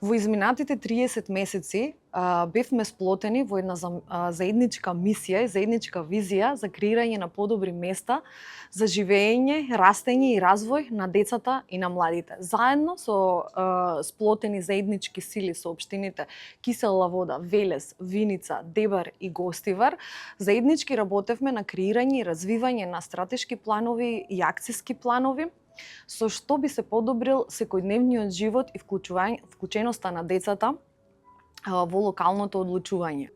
Во изминатите 30 месеци бевме сплотени во една заедничка мисија и заедничка визија за креирање на подобри места за живење, растење и развој на децата и на младите. Заедно со сплотени заеднички сили со општините Кисела Вода, Велес, Виница, Дебар и Гостивар, заеднички работевме на креирање и развивање на стратешки планови и акциски планови, со што би се подобрил секојдневниот живот и вклученоста на децата во локалното одлучување.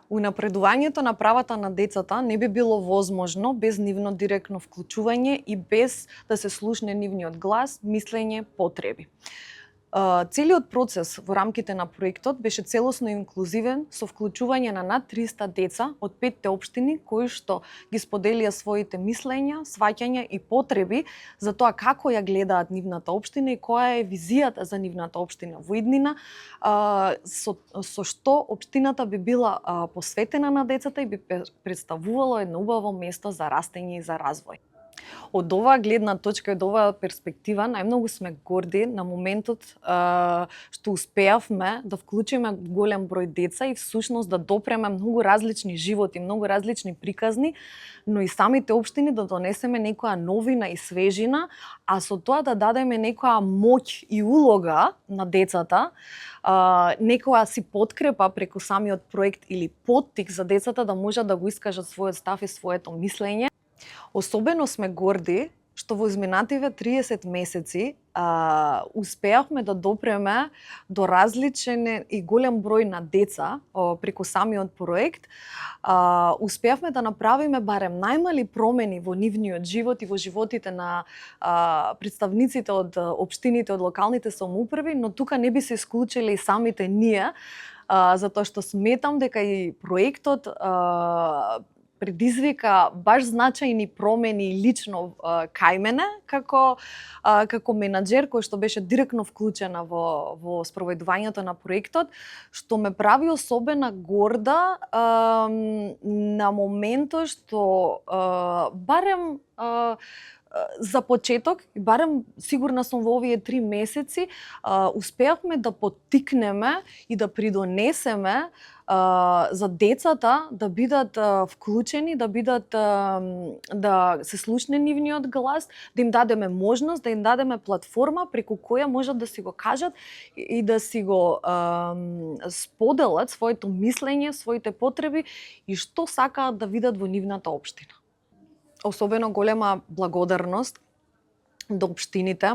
Унапредувањето на правата на децата не би било возможно без нивно директно вклучување и без да се слушне нивниот глас, мислење, потреби. Целиот процес во рамките на проектот беше целосно инклузивен со вклучување на над 300 деца од 5 општини кои што ги споделија своите мислења, сваќања и потреби за тоа како ја гледаат нивната општина и која е визијата за нивната општина во иднина, со што општината би била посветена на децата и би представувала едно убаво место за растење и за развој. Од оваа гледна точка и од оваа перспектива најмногу сме горди на моментот што успеавме да вклучиме голем број деца и всушност да допреме многу различни животи, многу различни приказни, но и самите општини да донесеме некоја новина и свежина, а со тоа да дадеме некоја моќ и улога на децата, некоја си подкрепа преку самиот проект или поттик за децата да можат да го искажат својот став и своето мислење. Особено сме горди што во изминативе 30 месеци успеавме да допреме до различен и голем број на деца преку самиот проект. Успеавме да направиме барем најмали промени во нивниот живот и во животите на представниците од општините, од локалните самоуправи, но тука не би се исклучиле и самите ние, затоа што сметам дека и проектот предизвика баш значајни промени лично кај мене како менаџер кој што беше директно вклучена во спроведувањето на проектот, што ме прави особено горда на моментот што барем за почеток, барем сигурна сум во овие 3 месеци, успеавме да поттикнеме и да придонесеме за децата да бидат вклучени, да се слушне нивниот глас, да им дадеме можност, да им дадеме платформа преку која можат да си го кажат и да си го споделат своето мислење, своите потреби и што сакаат да видат во нивната општина. Особено голема благодарност до општините,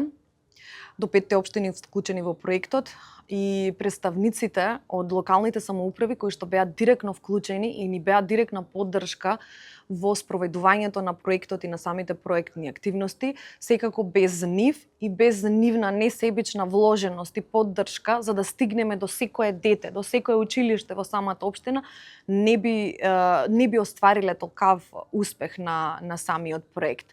до 5 општини вклучени во проектот и представниците од локалните самоуправи кои што беа директно вклучени и ни беа директна поддршка во спроведувањето на проектот и на самите проектни активности, секако без нив и без нивна несебична вложеност и поддршка за да стигнеме до секое дете, до секое училиште во самата општина, не би оствариле толкав успех на самиот проект.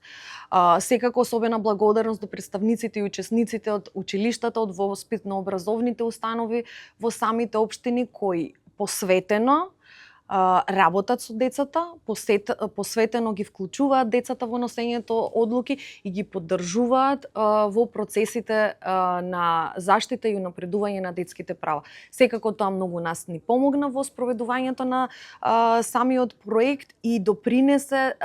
Секако особена благодарност до представниците и учесниците од училиштата, од воспитно-образовните установи во самите општини кои посветено работат со децата, посветено ги вклучуваат децата во носењето одлуки и ги поддржуваат во процесите на заштита и унапредување на детските права. Секако тоа многу нас ни помогна во спроведувањето на самиот проект и допринесе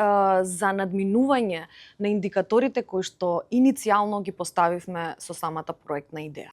за надминување на индикаторите кои што иницијално ги поставивме со самата проектна идеја.